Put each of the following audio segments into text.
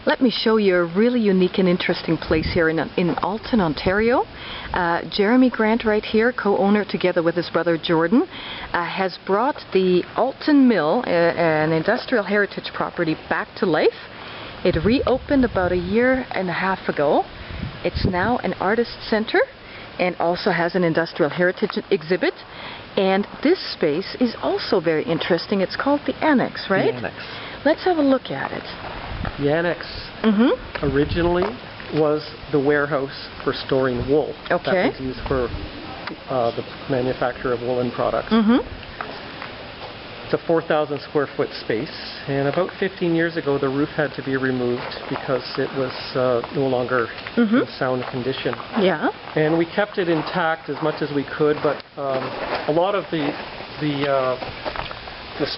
Let me show you a really unique and interesting place here in Alton, Ontario. Jeremy Grant right here, co-owner together with his brother Jordan, has brought the Alton Mill, an industrial heritage property, back to life. It reopened about a year and a half ago. It's now an artist center and also has an industrial heritage exhibit. And this space is also very interesting. It's called the Annex, right? The Annex. Let's have a look at it. The Annex originally was the warehouse for storing wool. Okay. That was used for the manufacture of woolen products. It's a 4,000 square foot space, and about 15 years ago the roof had to be removed because it was no longer in sound condition. Yeah. And we kept it intact as much as we could, but a lot of the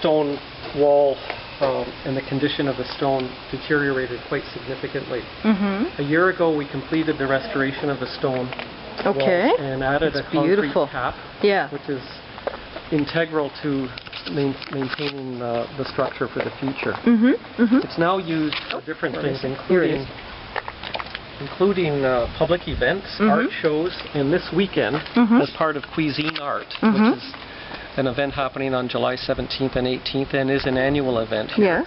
stone wall and the condition of the stone deteriorated quite significantly. A year ago we completed the restoration of the stone walls and added a concrete cap, which is integral to maintaining the structure for the future. It's now used for different things, including public events, art shows, and this weekend, as part of Cuisine Art, which is an event happening on July 17th and 18th and is an annual event here.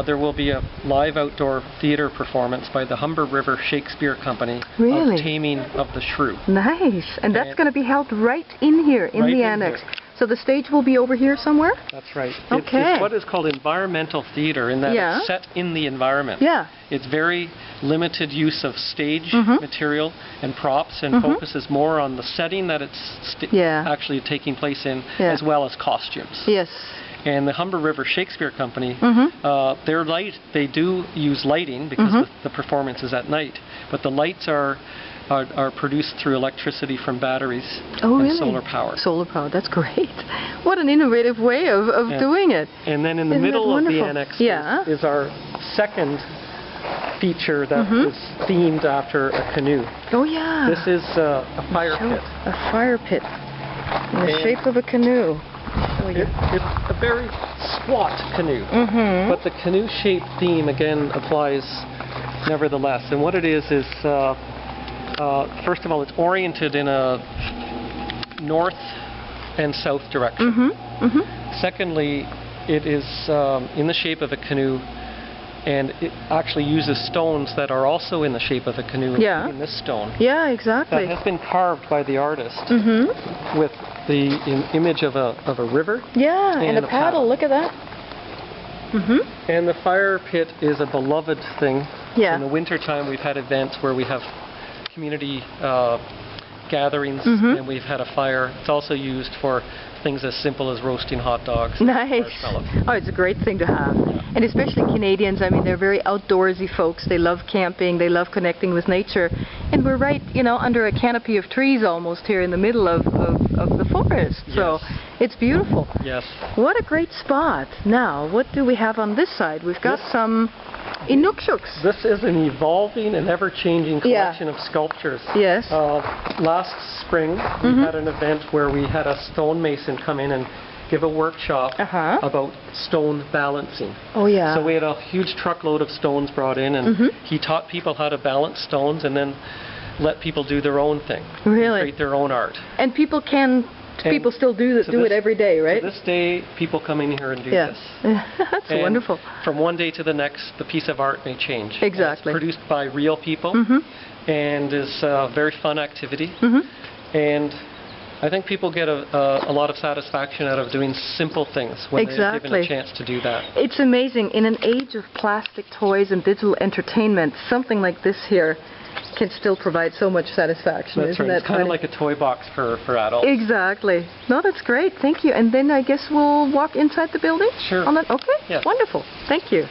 There will be a live outdoor theater performance by the Humber River Shakespeare Company of Taming of the Shrew. Nice. And that's going to be held right in here, in the Annex. So the stage will be over here somewhere? That's right. Okay. It's what is called environmental theater, in that it's set in the environment. It's very limited use of stage material and props, and focuses more on the setting that it's actually taking place in, as well as costumes. And the Humber River Shakespeare Company, they do use lighting because the performance is at night, but the lights are produced through electricity from batteries and solar power. Solar power, that's great. What an innovative way of doing it. And then in the middle of the Annex is our second feature that is themed after a canoe. This is a fire pit. A fire pit in the shape of a canoe. It's a very squat canoe, but the canoe shape theme again applies nevertheless. And what it is first of all, it's oriented in a north and south direction. Secondly, it is in the shape of a canoe, and it actually uses stones that are also in the shape of a canoe, including this stone. That has been carved by the artist with the image of a river. And a paddle. Look at that. And the fire pit is a beloved thing. In the wintertime we've had events where we have community gatherings, and we've had a fire. It's also used for things as simple as roasting hot dogs. Nice. Oh, it's a great thing to have. And especially Canadians, I mean, they're very outdoorsy folks. They love camping, they love connecting with nature. And we're right, you know, under a canopy of trees almost here in the middle of the forest. So it's beautiful. What a great spot. Now, what do we have on this side? We've got some Inukshuk's. This is an evolving and ever-changing collection of sculptures. Last spring we had an event where we had a stonemason come in and give a workshop about stone balancing. So we had a huge truckload of stones brought in, and he taught people how to balance stones and then let people do their own thing. Create their own art. And people still do it every day, right? To this day, people come in here and do this. That's wonderful. From one day to the next, the piece of art may change. It's produced by real people and is a very fun activity. And I think people get a lot of satisfaction out of doing simple things when they're given a chance to do that. It's amazing. In an age of plastic toys and digital entertainment, something like this here can still provide so much satisfaction. That's right. It's kind of like a toy box for adults. Exactly. No, that's great. Thank you. And then I guess we'll walk inside the building? Sure. Okay. Wonderful. Thank you.